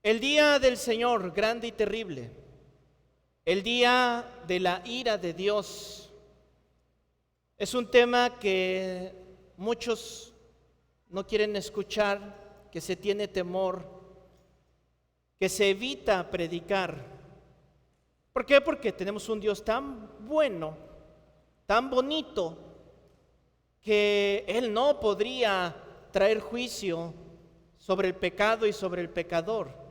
El día del Señor, grande y terrible, el día de la ira de Dios, es un tema que muchos no quieren escuchar, que se tiene temor, que se evita predicar. ¿Por qué? Porque tenemos un Dios tan bueno, tan bonito, que Él no podría traer juicio sobre el pecado y sobre el pecador,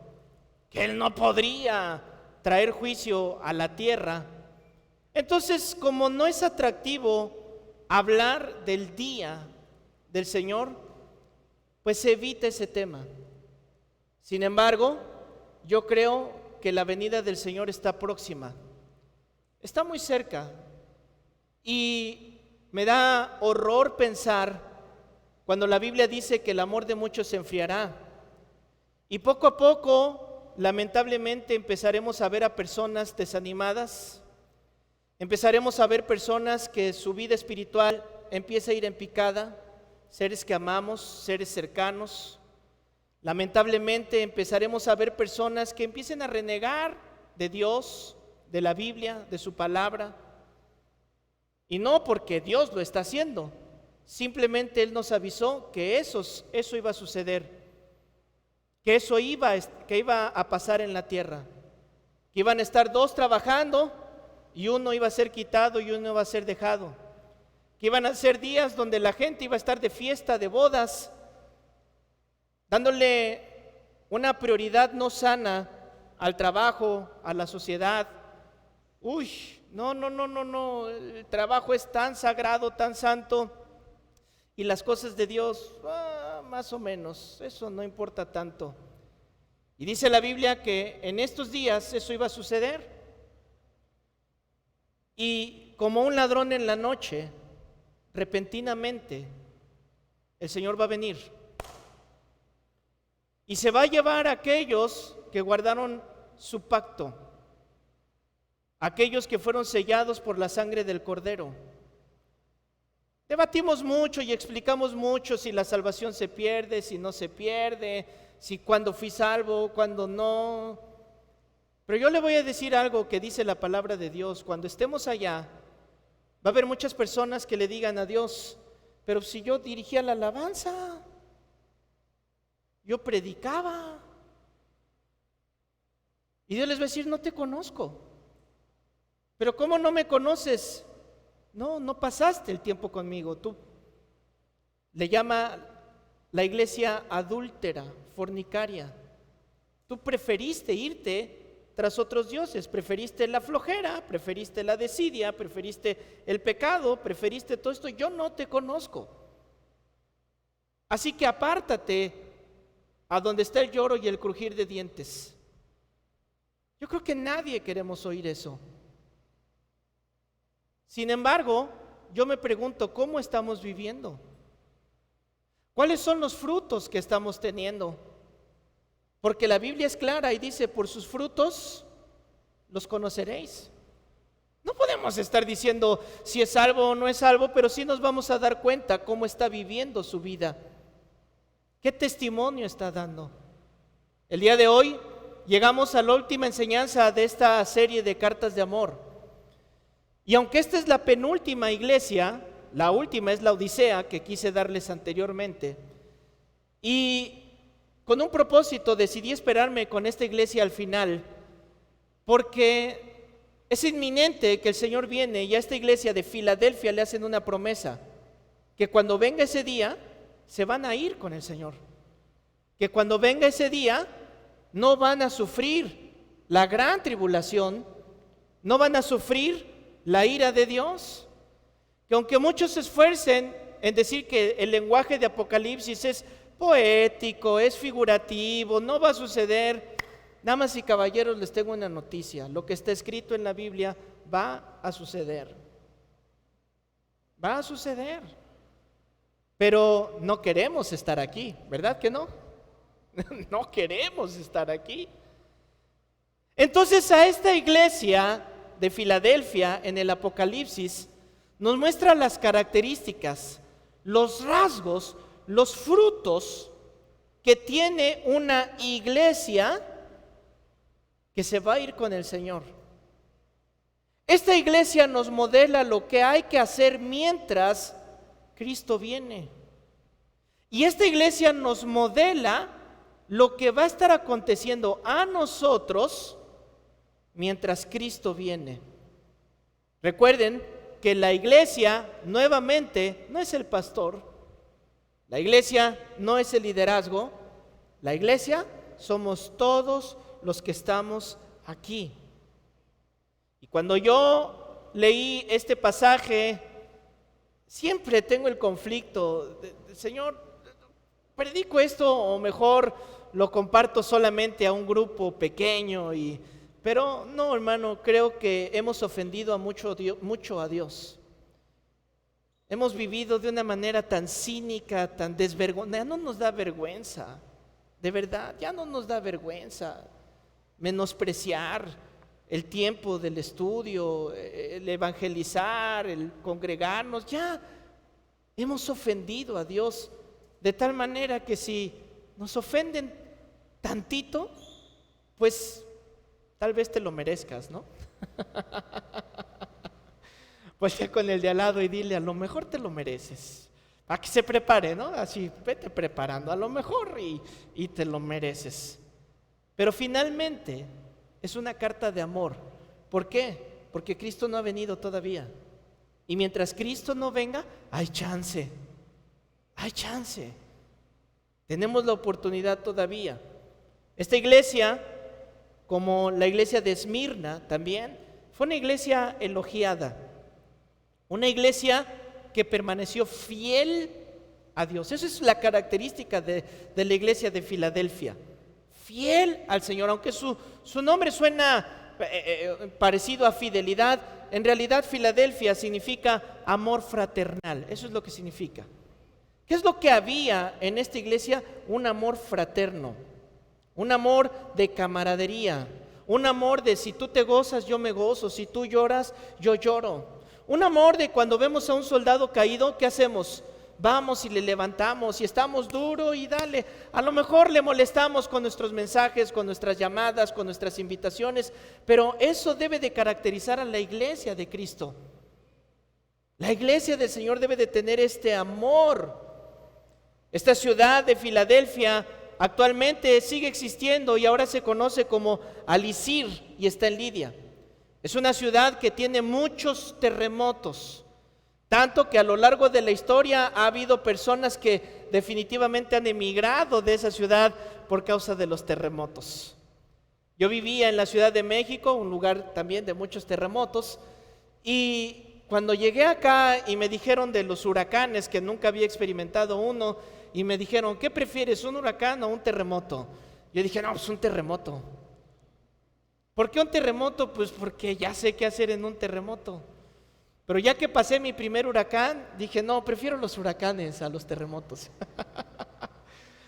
que Él no podría traer juicio a la tierra. Entonces, como no es atractivo hablar del día del Señor, pues se evita ese tema. Sin embargo, yo creo que la venida del Señor está próxima, está muy cerca, y me da horror pensar cuando la Biblia dice que el amor de muchos se enfriará, y poco a poco, lamentablemente, empezaremos a ver a personas desanimadas, empezaremos a ver personas que su vida espiritual empieza a ir en picada, seres que amamos, seres cercanos. Lamentablemente empezaremos a ver personas que empiecen a renegar de Dios, de la Biblia, de su palabra. Y no porque Dios lo está haciendo, simplemente Él nos avisó que eso iba a suceder, que eso iba a pasar en la tierra, que iban a estar dos trabajando y uno iba a ser quitado y uno iba a ser dejado, que iban a ser días donde la gente iba a estar de fiesta, de bodas, dándole una prioridad no sana al trabajo, a la sociedad. No, el trabajo es tan sagrado, tan santo, y las cosas de Dios, más o menos, eso no importa tanto. Y dice la Biblia que en estos días eso iba a suceder, y como un ladrón en la noche, repentinamente, el Señor va a venir, y se va a llevar a aquellos que guardaron su pacto, aquellos que fueron sellados por la sangre del Cordero. Debatimos mucho y explicamos mucho si la salvación se pierde, si no se pierde, si cuando fui salvo, cuando no. Pero yo le voy a decir algo que dice la palabra de Dios. Cuando estemos allá, va a haber muchas personas que le digan a Dios: pero si yo dirigía la alabanza, yo predicaba. Y Dios les va a decir: no te conozco. Pero ¿cómo no me conoces? No pasaste el tiempo conmigo. Tú le llama la iglesia adúltera, fornicaria. Tú preferiste irte tras otros dioses, preferiste la flojera, preferiste la desidia, preferiste el pecado, preferiste todo esto. Yo no te conozco. Así que apártate a donde está el lloro y el crujir de dientes. Yo creo que nadie queremos oír eso. Sin embargo, yo me pregunto, ¿cómo estamos viviendo? ¿Cuáles son los frutos que estamos teniendo? Porque la Biblia es clara y dice: por sus frutos los conoceréis. No podemos estar diciendo si es salvo o no es salvo, pero sí nos vamos a dar cuenta cómo está viviendo su vida. ¿Qué testimonio está dando? El día de hoy llegamos a la última enseñanza de esta serie de cartas de amor. Y aunque esta es la penúltima iglesia, la última es la Odisea, que quise darles anteriormente, y con un propósito decidí esperarme con esta iglesia al final, porque es inminente que el Señor viene, y a esta iglesia de Filadelfia le hacen una promesa, que cuando venga ese día se van a ir con el Señor, que cuando venga ese día no van a sufrir la gran tribulación, no van a sufrir la ira de Dios. Que aunque muchos se esfuercen en decir que el lenguaje de Apocalipsis es poético, es figurativo, no va a suceder, damas y caballeros, les tengo una noticia: lo que está escrito en la Biblia va a suceder. Va a suceder. Pero no queremos estar aquí, ¿verdad que no? No queremos estar aquí. Entonces, a esta iglesia de Filadelfia en el Apocalipsis nos muestra las características, los rasgos, los frutos que tiene una iglesia que se va a ir con el Señor. Esta iglesia nos modela lo que hay que hacer mientras Cristo viene. Y esta iglesia nos modela lo que va a estar aconteciendo a nosotros mientras Cristo viene. Recuerden que la iglesia, nuevamente, no es el pastor. La iglesia no es el liderazgo. La iglesia somos todos los que estamos aquí. Y cuando yo leí este pasaje, siempre tengo el conflicto, Señor, ¿predico esto o mejor lo comparto solamente a un grupo pequeño? Pero no, hermano, creo que hemos ofendido mucho a Dios. Hemos vivido de una manera tan cínica, tan desvergonzada. Ya no nos da vergüenza, de verdad, ya no nos da vergüenza menospreciar el tiempo del estudio, el evangelizar, el congregarnos. Ya hemos ofendido a Dios de tal manera que si nos ofenden tantito, pues tal vez te lo merezcas, ¿no? Pues ya con el de al lado y dile, a lo mejor te lo mereces. Para que se prepare, ¿no? Así, vete preparando, a lo mejor y te lo mereces. Pero finalmente es una carta de amor. ¿Por qué? Porque Cristo no ha venido todavía. Y mientras Cristo no venga, hay chance. Hay chance. Tenemos la oportunidad todavía. Esta iglesia, como la iglesia de Esmirna también, fue una iglesia elogiada. Una iglesia que permaneció fiel a Dios. Esa es la característica de la iglesia de Filadelfia. Fiel al Señor, aunque su nombre suena parecido a fidelidad, en realidad Filadelfia significa amor fraternal. Eso es lo que significa. ¿Qué es lo que había en esta iglesia? Un amor fraterno, un amor de camaradería, un amor de si tú te gozas, yo me gozo, si tú lloras, yo lloro. Un amor de cuando vemos a un soldado caído, ¿qué hacemos? Vamos y le levantamos y estamos duro y dale. A lo mejor le molestamos con nuestros mensajes, con nuestras llamadas, con nuestras invitaciones, pero eso debe de caracterizar a la iglesia de Cristo. La iglesia del Señor debe de tener este amor. Esta ciudad de Filadelfia actualmente sigue existiendo y ahora se conoce como Alisir y está en Lidia. Es una ciudad que tiene muchos terremotos, tanto que a lo largo de la historia ha habido personas que definitivamente han emigrado de esa ciudad por causa de los terremotos. Yo vivía en la Ciudad de México, un lugar también de muchos terremotos, y cuando llegué acá y me dijeron de los huracanes, que nunca había experimentado uno, y me dijeron, ¿qué prefieres, un huracán o un terremoto? Yo dije, no, pues un terremoto. ¿Por qué un terremoto? Pues porque ya sé qué hacer en un terremoto. Pero ya que pasé mi primer huracán, dije, no, prefiero los huracanes a los terremotos.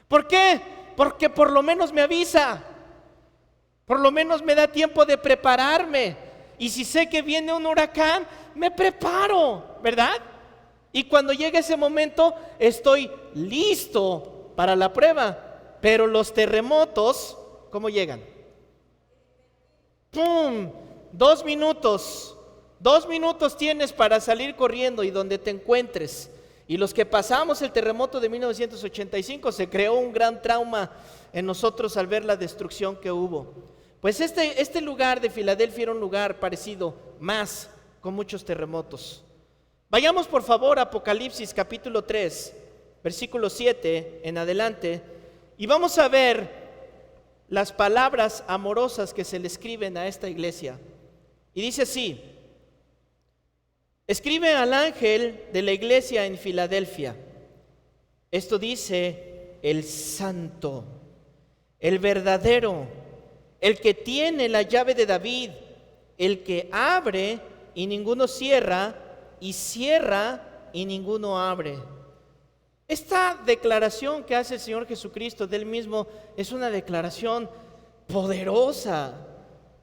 ¿Por qué? Porque por lo menos me avisa. Por lo menos me da tiempo de prepararme. Y si sé que viene un huracán, me preparo, ¿verdad? Y cuando llegue ese momento, estoy listo para la prueba. Pero los terremotos, ¿cómo llegan? ¡Pum! 2 minutos. 2 minutos tienes para salir corriendo y donde te encuentres. Y los que pasamos el terremoto de 1985, se creó un gran trauma en nosotros al ver la destrucción que hubo. Pues este lugar de Filadelfia era un lugar parecido, más con muchos terremotos. Vayamos por favor a Apocalipsis capítulo 3, versículo 7 en adelante, y vamos a ver las palabras amorosas que se le escriben a esta iglesia. Y dice así: escribe al ángel de la iglesia en Filadelfia. Esto dice el santo, el verdadero, el que tiene la llave de David, el que abre y ninguno cierra, y cierra y ninguno abre. Esta declaración que hace el Señor Jesucristo de Él mismo es una declaración poderosa.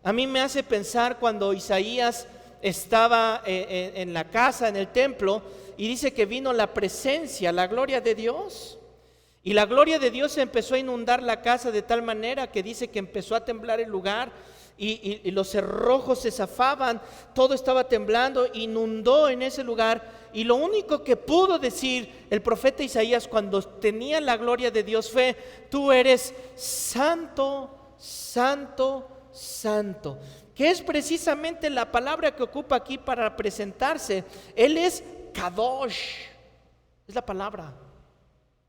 A mí me hace pensar cuando Isaías estaba en la casa, en el templo, y dice que vino la presencia, la gloria de Dios. Y la gloria de Dios empezó a inundar la casa de tal manera que dice que empezó a temblar el lugar y los cerrojos se zafaban, todo estaba temblando, inundó en ese lugar. Y lo único que pudo decir el profeta Isaías cuando tenía la gloria de Dios fue: tú eres santo, santo, santo. Que es precisamente la palabra que ocupa aquí para presentarse. Él es Kadosh, es la palabra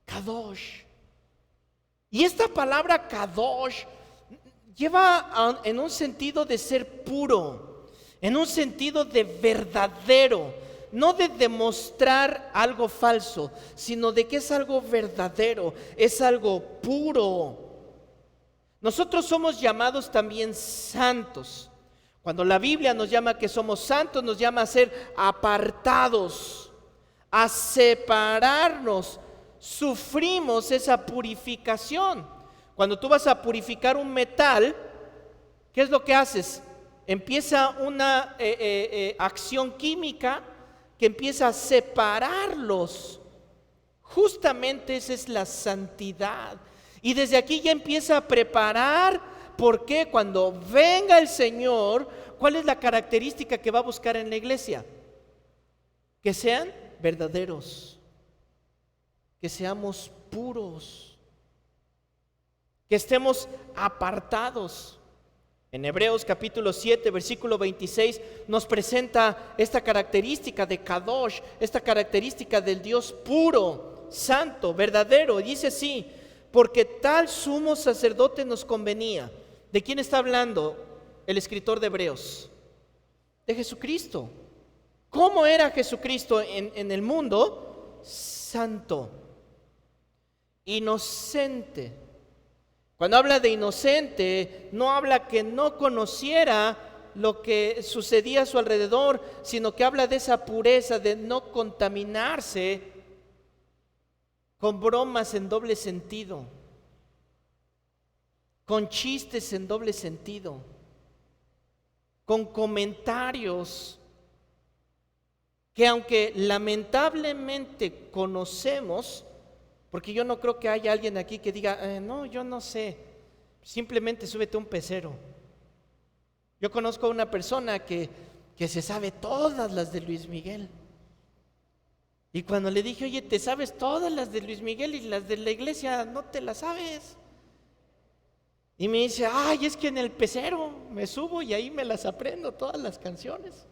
Kadosh. Y esta palabra Kadosh lleva en un sentido de ser puro, en un sentido de verdadero, no de demostrar algo falso, sino de que es algo verdadero, es algo puro. Nosotros somos llamados también santos. Cuando la Biblia nos llama que somos santos, nos llama a ser apartados, a separarnos. Sufrimos esa purificación. Cuando tú vas a purificar un metal, ¿qué es lo que haces? Empieza una acción química que empieza a separarlos. Justamente esa es la santidad. Y desde aquí ya empieza a preparar, porque cuando venga el Señor, ¿cuál es la característica que va a buscar en la iglesia? Que sean verdaderos, que seamos puros, que estemos apartados. En Hebreos capítulo 7, versículo 26 nos presenta esta característica de Kadosh, esta característica del Dios puro, santo, verdadero. Dice así: porque tal sumo sacerdote nos convenía. ¿De quién está hablando el escritor de Hebreos? De Jesucristo. ¿Cómo era Jesucristo en el mundo? Santo, inocente. Cuando habla de inocente, no habla que no conociera lo que sucedía a su alrededor, sino que habla de esa pureza, de no contaminarse con bromas en doble sentido, con chistes en doble sentido, con comentarios que, aunque lamentablemente conocemos, porque yo no creo que haya alguien aquí que diga, no, yo no sé, simplemente súbete a un pecero. Yo conozco a una persona que se sabe todas las de Luis Miguel. Y cuando le dije, oye, ¿te sabes todas las de Luis Miguel y las de la iglesia no te las sabes? Y me dice, ay, es que en el pecero me subo y ahí me las aprendo todas las canciones.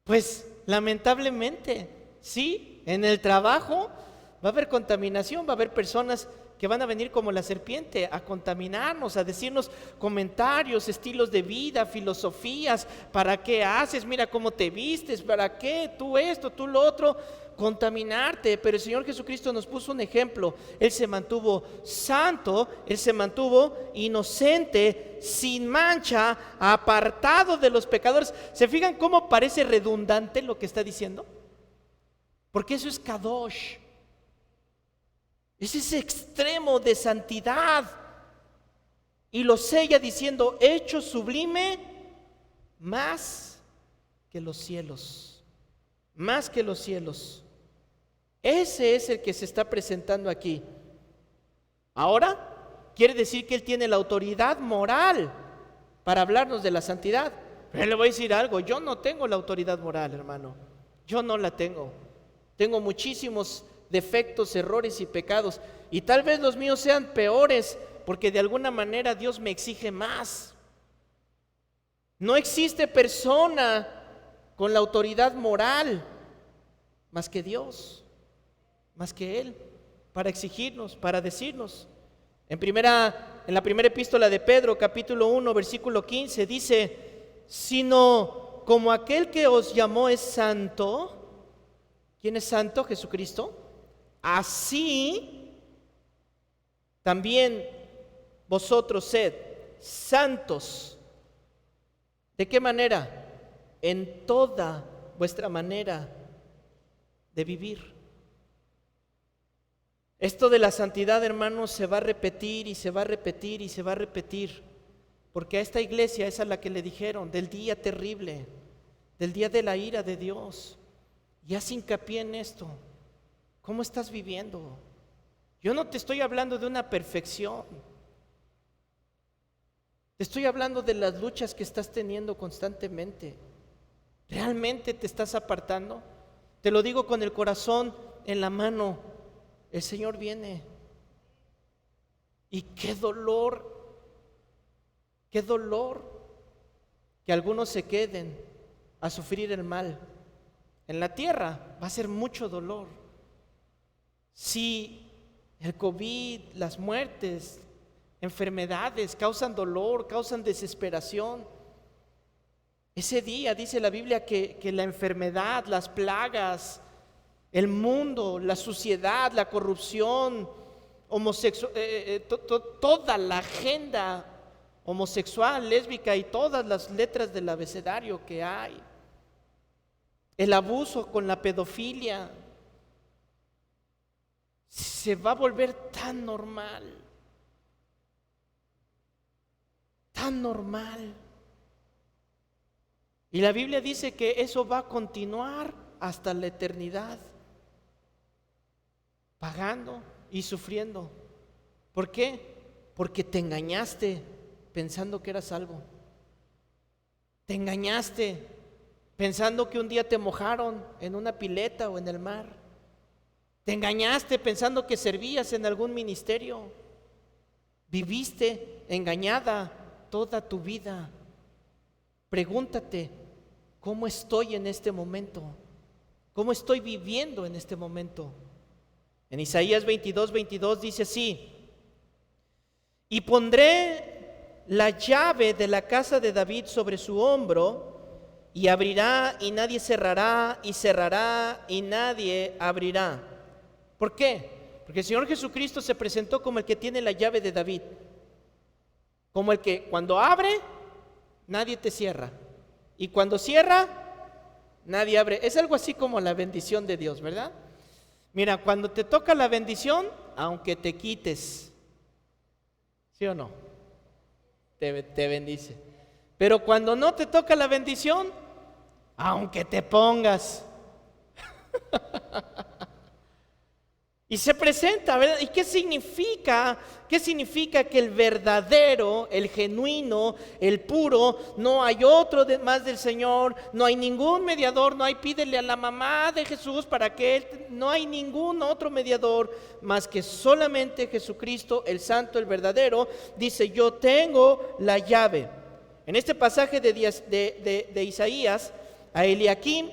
Pues lamentablemente, sí, en el trabajo va a haber contaminación, va a haber personas que van a venir como la serpiente a contaminarnos, a decirnos comentarios, estilos de vida, filosofías. ¿Para qué haces? Mira cómo te vistes. ¿Para qué? Tú esto, tú lo otro. Contaminarte. Pero el Señor Jesucristo nos puso un ejemplo. Él se mantuvo santo, Él se mantuvo inocente, sin mancha, apartado de los pecadores. ¿Se fijan cómo parece redundante lo que está diciendo? Porque eso es Kadosh. Es ese extremo de santidad. Y lo sella diciendo, hecho sublime más que los cielos. Más que los cielos. Ese es el que se está presentando aquí. Ahora, quiere decir que Él tiene la autoridad moral para hablarnos de la santidad. Pero le voy a decir algo, yo no tengo la autoridad moral, hermano. Yo no la tengo. Tengo muchísimos defectos, errores y pecados, y tal vez los míos sean peores, porque de alguna manera Dios me exige más. No existe persona con la autoridad moral más que Dios, más que Él, para exigirnos, para decirnos. En la primera epístola de Pedro, capítulo 1, versículo 15, dice, sino como aquel que os llamó es santo. ¿Quién es santo? Jesucristo. Así también vosotros sed santos. ¿De qué manera? En toda vuestra manera de vivir. Esto de la santidad, hermanos, se va a repetir y se va a repetir y se va a repetir, porque a esta iglesia es a la que le dijeron del día terrible, del día de la ira de Dios. Y haz hincapié en esto. ¿Cómo estás viviendo? Yo no te estoy hablando de una perfección. Te estoy hablando de las luchas que estás teniendo constantemente. ¿Realmente te estás apartando? Te lo digo con el corazón en la mano. El Señor viene. Y qué dolor que algunos se queden a sufrir el mal. En la tierra va a ser mucho dolor. Si el COVID, las muertes, enfermedades causan dolor, causan desesperación, ese día dice la Biblia que la enfermedad, las plagas, el mundo, la suciedad, la corrupción, toda la agenda homosexual, lésbica y todas las letras del abecedario que hay, el abuso con la pedofilia, se va a volver tan normal, tan normal. Y la Biblia dice que eso va a continuar hasta la eternidad, pagando y sufriendo. ¿Por qué? Porque te engañaste pensando que eras algo. Te engañaste pensando que un día te mojaron en una pileta o en el mar. Te engañaste pensando que servías en algún ministerio. Viviste engañada toda tu vida. Pregúntate, ¿cómo estoy en este momento? ¿Cómo estoy viviendo en este momento? En Isaías 22:22 dice así: y pondré la llave de la casa de David sobre su hombro, y abrirá y nadie cerrará, y cerrará y nadie abrirá. ¿Por qué? Porque el Señor Jesucristo se presentó como el que tiene la llave de David, como el que cuando abre, nadie te cierra, y cuando cierra, nadie abre. Es algo así como la bendición de Dios, ¿verdad? Mira, cuando te toca la bendición, aunque te quites, ¿sí o no? Te bendice. Pero cuando no te toca la bendición, aunque te pongas. Y se presenta, ¿verdad? ¿Y qué significa? ¿Qué significa que el verdadero, el genuino, el puro, no hay otro más del Señor, no hay ningún mediador, no hay, pídele a la mamá de Jesús para que Él, no hay ningún otro mediador más que solamente Jesucristo, el santo, el verdadero? Dice, yo tengo la llave. En este pasaje de Isaías, a Eliaquim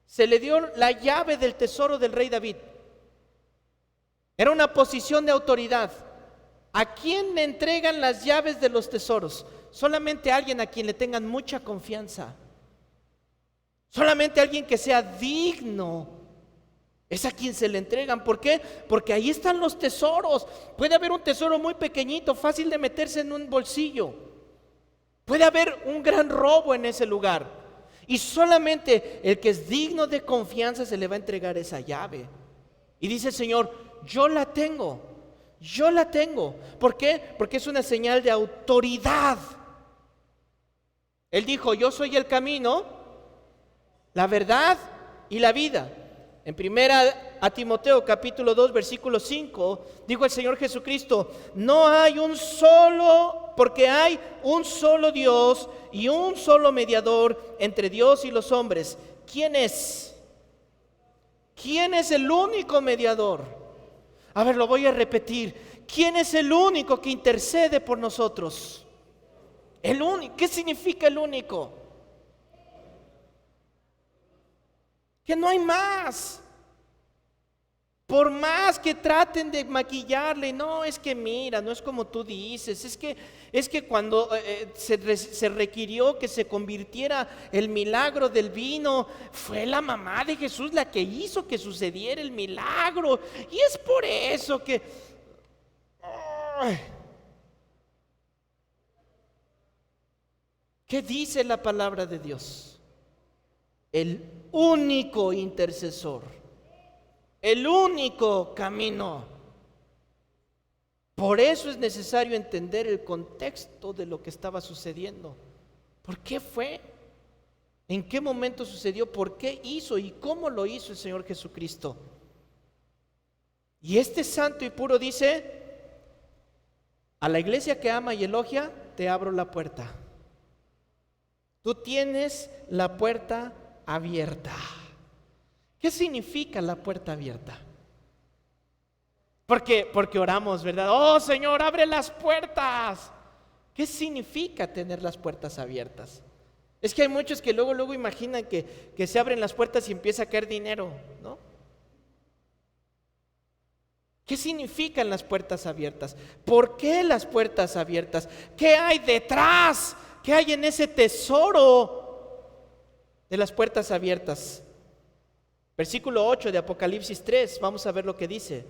se le dio la llave del tesoro del rey David. Era una posición de autoridad. ¿A quién le entregan las llaves de los tesoros? Solamente a alguien a quien le tengan mucha confianza. Solamente a alguien que sea digno. Es a quien se le entregan. ¿Por qué? Porque ahí están los tesoros. Puede haber un tesoro muy pequeñito, fácil de meterse en un bolsillo. Puede haber un gran robo en ese lugar. Y solamente el que es digno de confianza se le va a entregar esa llave. Y dice el Señor, yo la tengo. ¿Por qué? Porque es una señal de autoridad. Él dijo, yo soy el camino, la verdad y la vida. En primera a Timoteo capítulo 2 versículo 5 dijo el Señor Jesucristo, no hay un solo, porque hay un solo Dios y un solo mediador entre Dios y los hombres. ¿Quién es? ¿Quién es el único mediador? A ver, lo voy a repetir. ¿Quién es el único que intercede por nosotros? El único. ¿Qué significa el único? Que no hay más. Por más que traten de maquillarle, no, es que mira, no es como tú dices, es que cuando se requirió que se convirtiera el milagro del vino, fue la mamá de Jesús la que hizo que sucediera el milagro, y es por eso que... ¿Qué dice la palabra de Dios? El único intercesor. El único camino. Por eso es necesario entender el contexto de lo que estaba sucediendo. ¿Por qué fue? ¿En qué momento sucedió? ¿Por qué hizo? ¿Y cómo lo hizo el Señor Jesucristo? Y este santo y puro dice, A la iglesia que ama y elogia, te abro la puerta. Tú tienes la puerta abierta. ¿Qué significa la puerta abierta? Porque oramos, ¿verdad? Oh Señor, abre las puertas. ¿Qué significa tener las puertas abiertas? Es que hay muchos que luego imaginan que se abren las puertas y empieza a caer dinero, ¿no? ¿Qué significan las puertas abiertas? ¿Por qué las puertas abiertas? ¿Qué hay detrás? ¿Qué hay en ese tesoro de las puertas abiertas? Versículo 8 de Apocalipsis 3, vamos a ver lo que dice.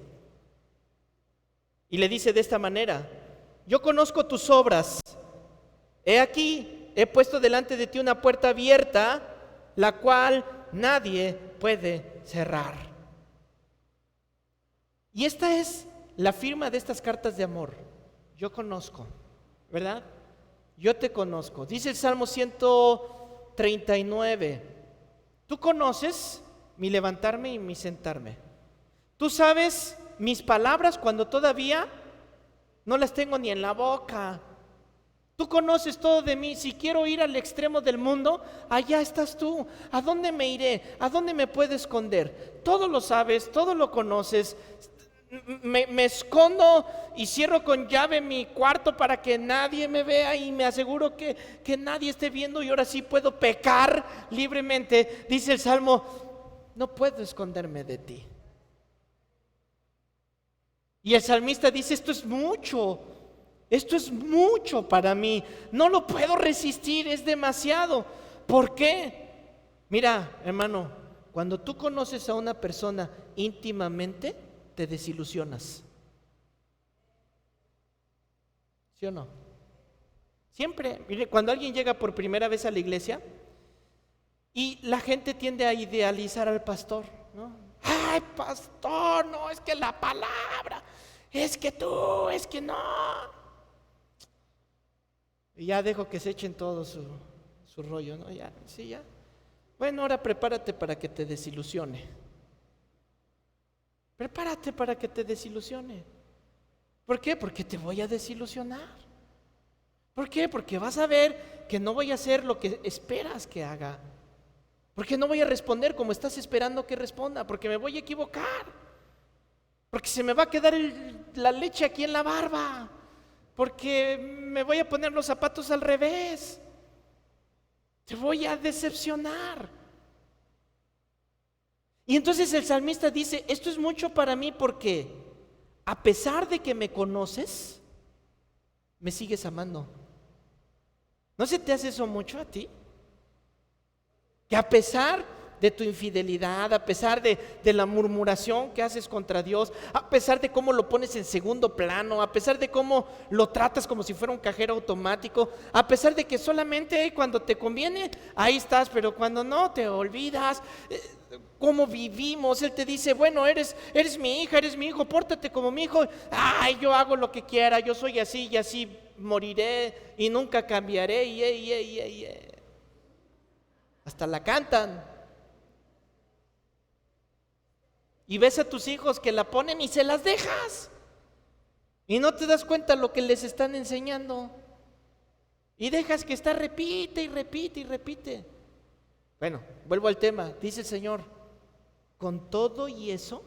Y le dice de esta manera: yo conozco tus obras. He aquí, he puesto delante de ti una puerta abierta, la cual nadie puede cerrar. Y esta es la firma de estas cartas de amor. Yo conozco, ¿verdad? Yo te conozco. Dice el Salmo 139. Tú conoces mi levantarme y mi sentarme. Tú sabes mis palabras cuando todavía no las tengo ni en la boca. Tú conoces todo de mí. Si quiero ir al extremo del mundo, allá estás tú. ¿A dónde me iré? ¿A dónde me puedo esconder? Todo lo sabes, todo lo conoces. Me escondo y cierro con llave mi cuarto para que nadie me vea y me aseguro que nadie esté viendo, y ahora sí puedo pecar libremente. Dice el Salmo: no puedo esconderme de ti. Y el salmista dice: esto es mucho para mí, no lo puedo resistir, es demasiado. ¿Por qué? Mira, hermano, cuando tú conoces a una persona íntimamente, te desilusionas. ¿Sí o no? Siempre, mire, cuando alguien llega por primera vez a la iglesia y la gente tiende a idealizar al pastor, ¿no? Ay, pastor, no, es que la palabra, es que tú, es que no. Y ya dejo que se echen todo su rollo, ¿no? Ya, sí, ya. Bueno, ahora prepárate para que te desilusione. Prepárate para que te desilusione. ¿Por qué? Porque te voy a desilusionar. ¿Por qué? Porque vas a ver que no voy a hacer lo que esperas que haga. Porque no voy a responder como estás esperando que responda. Porque me voy a equivocar. Porque se me va a quedar la leche aquí en la barba. Porque me voy a poner los zapatos al revés. Te voy a decepcionar. Y entonces el salmista dice: esto es mucho para mí porque a pesar de que me conoces, me sigues amando. ¿No se te hace eso mucho a ti? Que a pesar de tu infidelidad, a pesar de la murmuración que haces contra Dios, a pesar de cómo lo pones en segundo plano, a pesar de cómo lo tratas como si fuera un cajero automático, a pesar de que solamente cuando te conviene, ahí estás, pero cuando no, te olvidas. ¿Cómo vivimos? Él te dice: bueno, eres mi hija, eres mi hijo, pórtate como mi hijo. Ay, yo hago lo que quiera, yo soy así y así moriré y nunca cambiaré. Hasta la cantan. Y ves a tus hijos que la ponen y se las dejas. Y no te das cuenta lo que les están enseñando. Y dejas que está repite y repite y repite. Bueno, vuelvo al tema. Dice el Señor: con todo y eso,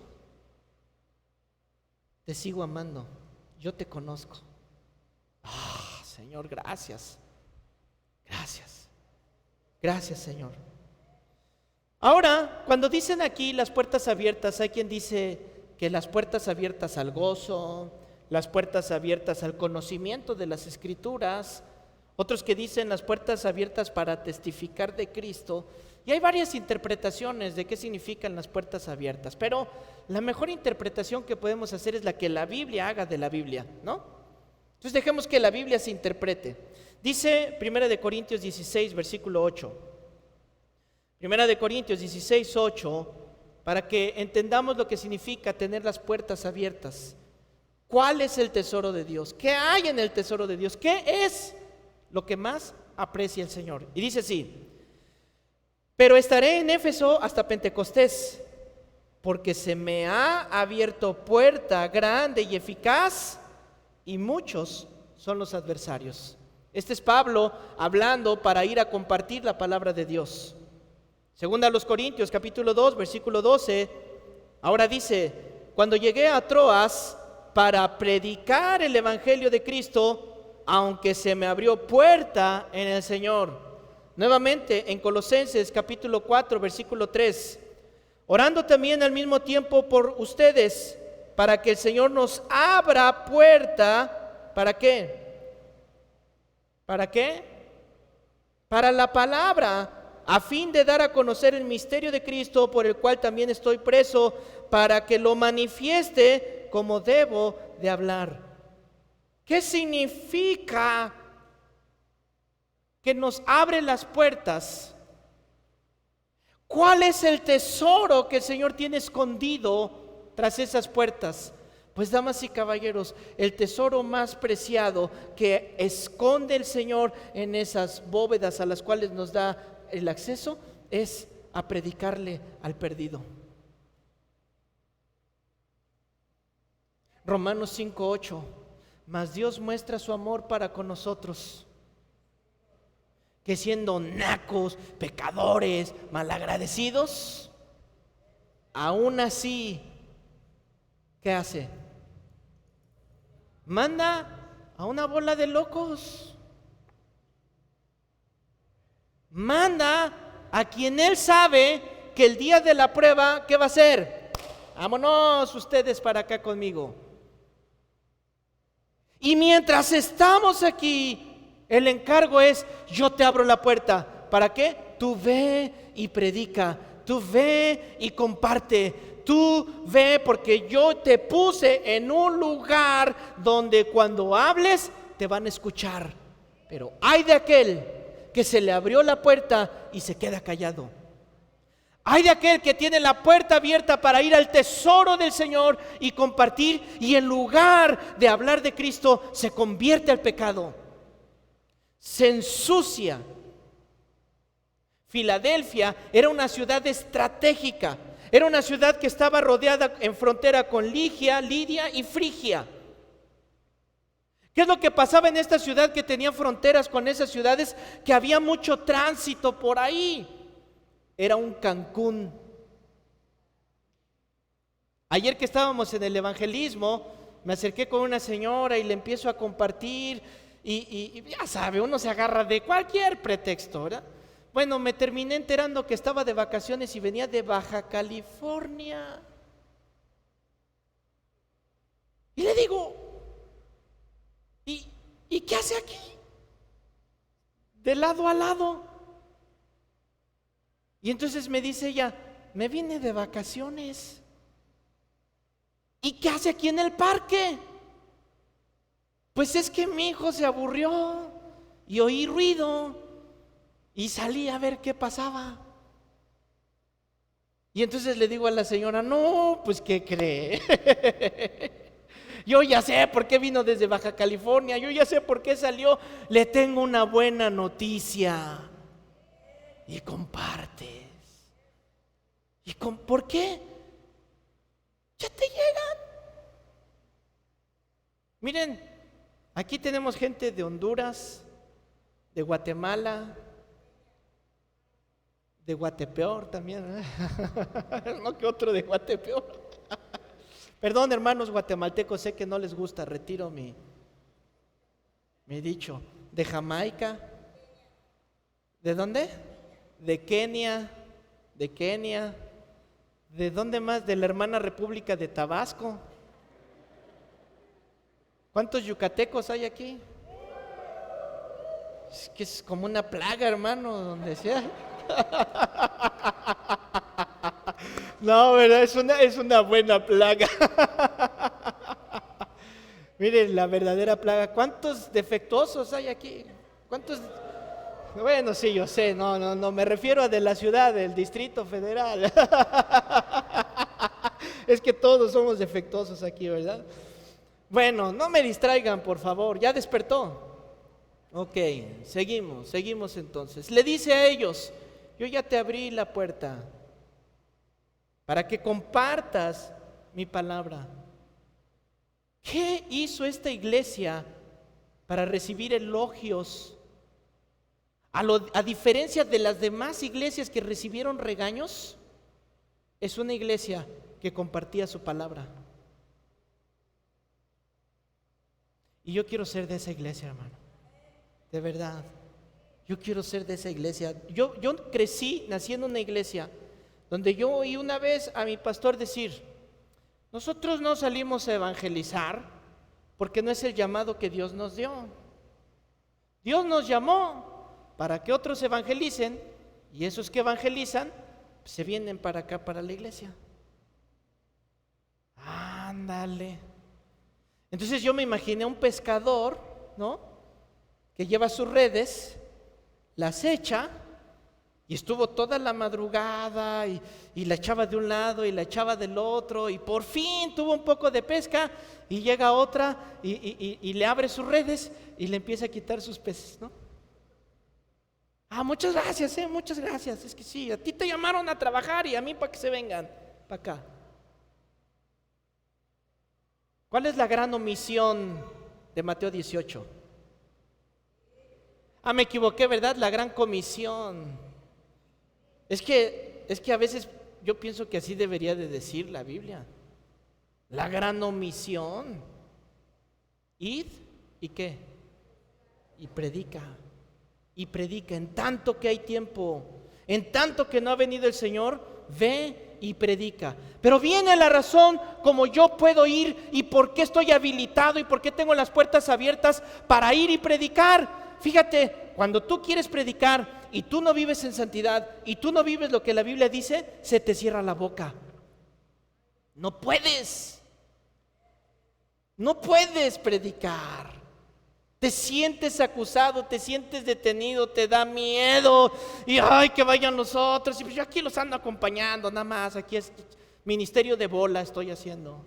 te sigo amando. Yo te conozco. Señor, gracias. Gracias. Gracias, Señor. Ahora, cuando dicen aquí las puertas abiertas, hay quien dice que las puertas abiertas al gozo, las puertas abiertas al conocimiento de las Escrituras, otros que dicen las puertas abiertas para testificar de Cristo. Y hay varias interpretaciones de qué significan las puertas abiertas, pero la mejor interpretación que podemos hacer es la que la Biblia haga de la Biblia, ¿no? Entonces dejemos que la Biblia se interprete. Dice 1 Corintios 16, versículo 8. 1 Corintios 16, 8, para que entendamos lo que significa tener las puertas abiertas. ¿Cuál es el tesoro de Dios? ¿Qué hay en el tesoro de Dios? ¿Qué es lo que más aprecia el Señor? Y dice así: pero estaré en Éfeso hasta Pentecostés, porque se me ha abierto puerta grande y eficaz, y muchos son los adversarios. Este es Pablo hablando para ir a compartir la palabra de Dios. Segunda a los Corintios, capítulo 2, versículo 12, ahora dice: cuando llegué a Troas para predicar el evangelio de Cristo, aunque se me abrió puerta en el Señor. Nuevamente en Colosenses capítulo 4, versículo 3, orando también al mismo tiempo por ustedes, para que el Señor nos abra puerta. ¿Para qué? ¿Para qué? Para la palabra, a fin de dar a conocer el misterio de Cristo, por el cual también estoy preso, para que lo manifieste como debo de hablar. ¿Qué significa que nos abre las puertas? ¿Cuál es el tesoro que el Señor tiene escondido tras esas puertas? Pues, damas y caballeros, el tesoro más preciado que esconde el Señor en esas bóvedas a las cuales nos da el acceso es a predicarle al perdido. Romanos 5:8, mas Dios muestra su amor para con nosotros, que siendo nacos, pecadores, malagradecidos, aún así, ¿qué hace? Manda a una bola de locos. Manda a quien él sabe que el día de la prueba, ¿qué va a hacer? Vámonos ustedes para acá conmigo. Y mientras estamos aquí, el encargo es: yo te abro la puerta. ¿Para qué? Tú ve y predica, tú ve y comparte. Tú ve, porque yo te puse en un lugar donde cuando hables te van a escuchar. Pero ay de aquel que se le abrió la puerta y se queda callado. Ay de aquel que tiene la puerta abierta para ir al tesoro del Señor y compartir, y en lugar de hablar de Cristo se convierte al pecado, se ensucia. Filadelfia era una ciudad estratégica. Era una ciudad que estaba rodeada en frontera con Ligia, Lidia y Frigia. ¿Qué es lo que pasaba en esta ciudad que tenía fronteras con esas ciudades? Que había mucho tránsito por ahí. Era un Cancún. Ayer que estábamos en el evangelismo, me acerqué con una señora y le empiezo a compartir y ya sabe, uno se agarra de cualquier pretexto, ¿verdad? Bueno, me terminé enterando que estaba de vacaciones y venía de Baja California. Y le digo: ¿y qué hace aquí? De lado a lado. Y entonces me dice ella: me vine de vacaciones. ¿Y qué hace aquí en el parque? Pues es que mi hijo se aburrió y oí ruido y salí a ver qué pasaba. Y entonces le digo a la señora: no, pues ¿qué cree? Yo ya sé por qué vino desde Baja California, yo ya sé por qué salió. Le tengo una buena noticia. Y compartes. ¿Por qué? Ya te llegan. Miren, aquí tenemos gente de Honduras, de Guatemala, de Guatepeor también, no, que otro de Guatepeor. Perdón, hermanos guatemaltecos, sé que no les gusta, retiro mi dicho. De Jamaica. ¿De dónde? De Kenia. ¿De dónde más? De la hermana República de Tabasco. ¿Cuántos yucatecos hay aquí? Es que es como una plaga, hermano, donde sea. No, ¿verdad? Es una buena plaga. Miren, la verdadera plaga. ¿Cuántos defectuosos hay aquí? ¿Cuántos? Bueno, sí, yo sé, no, me refiero a de la ciudad, del Distrito Federal. Es que todos somos defectuosos aquí, ¿verdad? Bueno, no me distraigan, por favor, ya despertó. Ok, seguimos entonces. Le dice a ellos: yo ya te abrí la puerta para que compartas mi palabra. ¿Qué hizo esta iglesia para recibir elogios, a diferencia de las demás iglesias que recibieron regaños, es una iglesia que compartía su palabra. Y yo quiero ser de esa iglesia, hermano. De verdad. Yo quiero ser de esa iglesia. Yo nací en una iglesia donde yo oí una vez a mi pastor decir: nosotros no salimos a evangelizar porque no es el llamado que Dios nos dio. Dios nos llamó para que otros evangelicen, y esos que evangelizan se vienen para acá, para la iglesia. Ándale. Entonces yo me imaginé a un pescador, ¿no?, que lleva sus redes, las echa, y estuvo toda la madrugada y la echaba de un lado y la echaba del otro, y por fin tuvo un poco de pesca, y llega otra y le abre sus redes y le empieza a quitar sus peces, ¿no? Muchas gracias, muchas gracias. Es que sí, a ti te llamaron a trabajar y a mí para que se vengan para acá. ¿Cuál es la gran omisión de Mateo 18? Me equivoqué, ¿verdad? La gran comisión. Es que a veces yo pienso que así debería de decir la Biblia. La gran omisión. Id, ¿y qué? Y predica. Y predica. En tanto que hay tiempo, en tanto que no ha venido el Señor, ve y predica. Pero viene la razón como yo puedo ir y por qué estoy habilitado y por qué tengo las puertas abiertas para ir y predicar. Fíjate, cuando tú quieres predicar y tú no vives en santidad y tú no vives lo que la Biblia dice, se te cierra la boca. No puedes predicar. Te sientes acusado, te sientes detenido, te da miedo y ay, que vayan los otros, y pues yo aquí los ando acompañando, nada más, aquí es ministerio de bola estoy haciendo.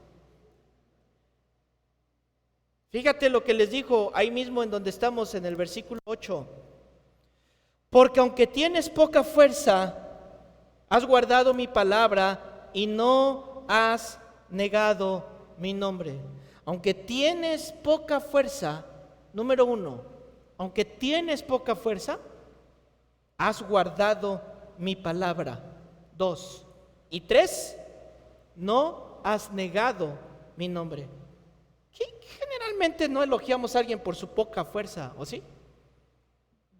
Fíjate lo que les dijo ahí mismo en donde estamos en el versículo 8. Porque aunque tienes poca fuerza, has guardado mi palabra y no has negado mi nombre. Aunque tienes poca fuerza, número 1, aunque tienes poca fuerza, has guardado mi palabra. 2, y 3, no has negado mi nombre. Generalmente no elogiamos a alguien por su poca fuerza, ¿o sí?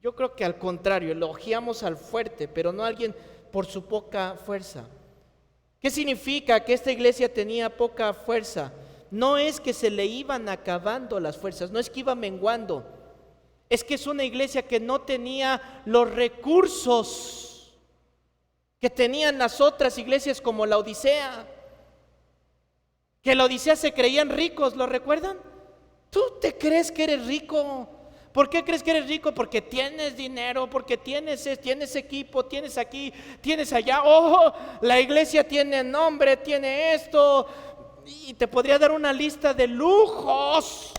Yo creo que al contrario, elogiamos al fuerte, pero no a alguien por su poca fuerza. ¿Qué significa que esta iglesia tenía poca fuerza? No es que se le iban acabando las fuerzas, no es que iba menguando. Es que es una iglesia que no tenía los recursos que tenían las otras iglesias como la Odisea. Que la Odisea se creían ricos, ¿lo recuerdan? ¿Tú te crees que eres rico? ¿Por qué crees que eres rico? Porque tienes dinero, porque tienes equipo, tienes aquí, tienes allá. ¡Oh! La iglesia tiene nombre, tiene esto. Y te podría dar una lista de lujos.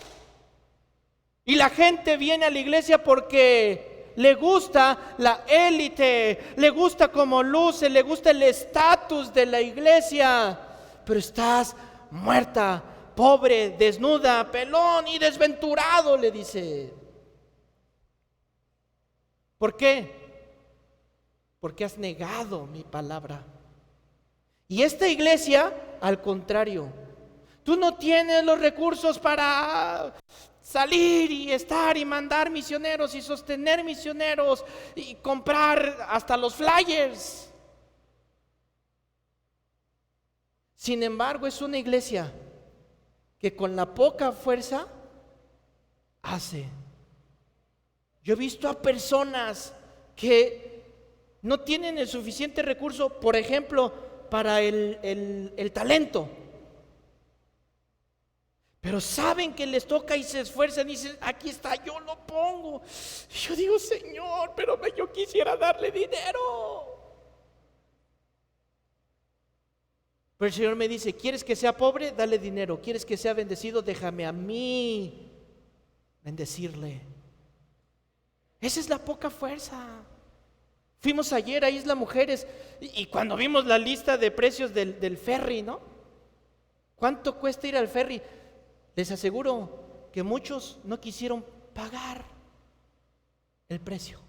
Y la gente viene a la iglesia porque le gusta la élite, le gusta cómo luce, le gusta el estatus de la iglesia. Pero estás muerta, pobre, desnuda, pelón y desventurado, le dice. ¿Por qué? Porque has negado mi palabra. Y esta iglesia, al contrario, tú no tienes los recursos para salir y estar y mandar misioneros y sostener misioneros y comprar hasta los flyers. Sin embargo, es una iglesia que con la poca fuerza hace. Yo he visto a personas que no tienen el suficiente recurso, por ejemplo, para el talento. Pero saben que les toca y se esfuerzan y dicen, aquí está, yo lo pongo. Y yo digo, Señor, pero yo quisiera darle dinero. Pero el Señor me dice, ¿quieres que sea pobre? Dale dinero. ¿Quieres que sea bendecido? Déjame a mí bendecirle. Esa es la poca fuerza. Fuimos ayer a Isla Mujeres y cuando vimos la lista de precios del ferry, ¿no? ¿Cuánto cuesta ir al ferry? Les aseguro que muchos no quisieron pagar el precio.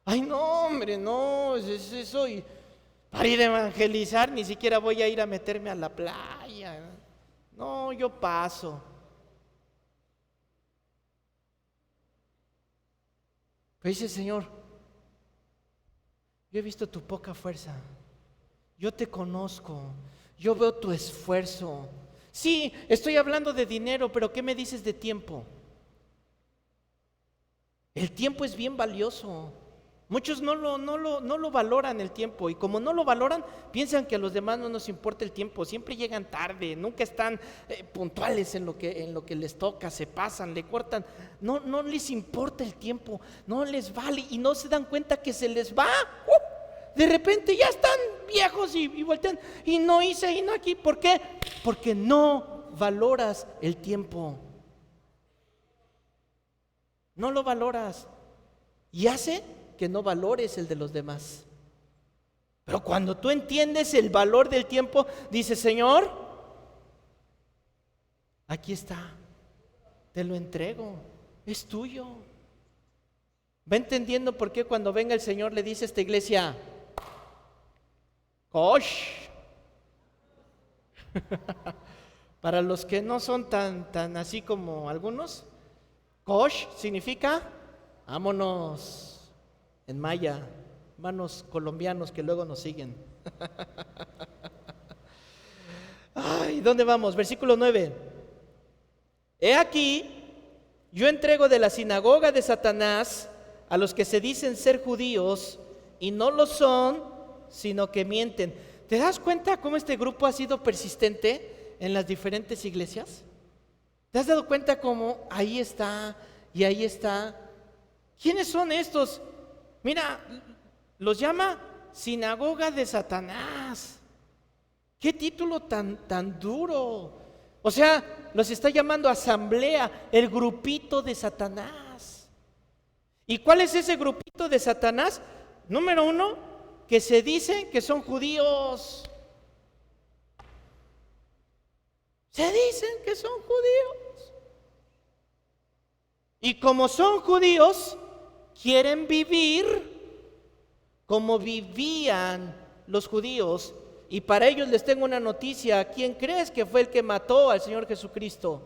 Ay, no, hombre, no, es eso. Y para ir a evangelizar ni siquiera voy a ir a meterme a la playa. No, yo paso. Pero dice el Señor, yo he visto tu poca fuerza, yo te conozco, yo veo tu esfuerzo. Sí, estoy hablando de dinero, pero ¿qué me dices de tiempo? El tiempo es bien valioso. Muchos no lo valoran el tiempo, y como no lo valoran, piensan que a los demás no nos importa el tiempo. Siempre llegan tarde, nunca están puntuales en lo que les toca, se pasan, le cortan. No les importa el tiempo, no les vale, y no se dan cuenta que se les va. De repente ya están viejos y voltean, y no hice, y no aquí. ¿Por qué? Porque no valoras el tiempo. No lo valoras, y hace que no valores el de los demás. Pero cuando tú entiendes el valor del tiempo, dices, Señor, aquí está, te lo entrego, es tuyo. Va entendiendo por qué cuando venga el Señor le dice a esta iglesia, ¡Kosh! Para los que no son tan así como algunos, Kosh significa vámonos. En maya, hermanos colombianos que luego nos siguen. Ay, ¿dónde vamos? Versículo 9. He aquí, yo entrego de la sinagoga de Satanás a los que se dicen ser judíos y no lo son, sino que mienten. ¿Te das cuenta cómo este grupo ha sido persistente en las diferentes iglesias? ¿Te has dado cuenta cómo ahí está y ahí está? ¿Quiénes son estos? Mira, los llama sinagoga de Satanás. ¿Qué título tan duro? O sea, los está llamando asamblea, el grupito de Satanás. ¿Y cuál es ese grupito de Satanás? Número uno, que se dicen que son judíos. Se dicen que son judíos. Y como son judíos, quieren vivir como vivían los judíos. Y para ellos les tengo una noticia. ¿Quién crees que fue el que mató al Señor Jesucristo?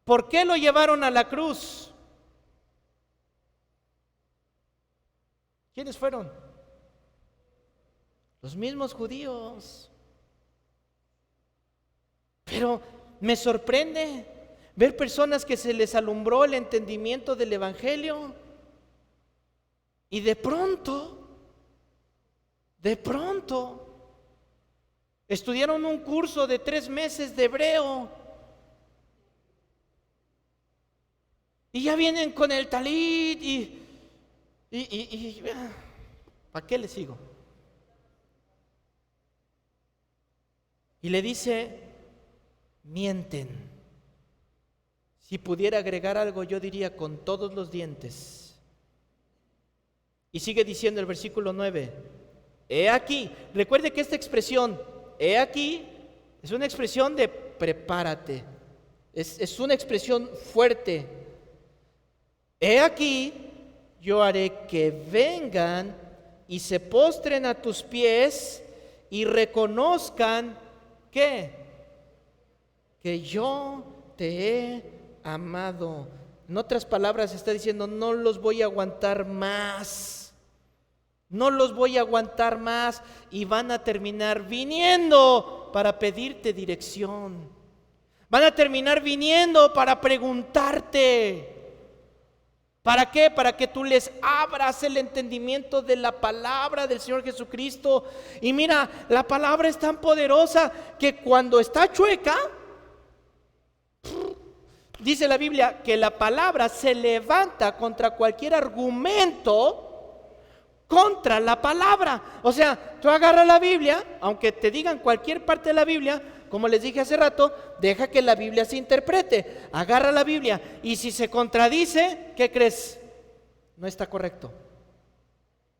¿Por qué lo llevaron a la cruz? ¿Quiénes fueron? Los mismos judíos. Pero me sorprende ver personas que se les alumbró el entendimiento del Evangelio y de pronto, estudiaron un curso de 3 meses de hebreo y ya vienen con el talit y ¿para qué le sigo? Y le dice, mienten. Si pudiera agregar algo, yo diría con todos los dientes. Y sigue diciendo el versículo 9, he aquí, recuerde que esta expresión, he aquí, es una expresión de prepárate, es una expresión fuerte. He aquí, yo haré que vengan y se postren a tus pies y reconozcan que yo te he amado. En otras palabras está diciendo, no los voy a aguantar más. No los voy a aguantar más y van a terminar viniendo para pedirte dirección. Van a terminar viniendo para preguntarte. ¿Para qué? Para que tú les abras el entendimiento de la palabra del Señor Jesucristo. Y mira, la palabra es tan poderosa que cuando está chueca, dice la Biblia que la palabra se levanta contra cualquier argumento contra la palabra. O sea, tú agarras la Biblia, aunque te digan cualquier parte de la Biblia, como les dije hace rato, deja que la Biblia se interprete. Agarra la Biblia y si se contradice, ¿qué crees? No está correcto.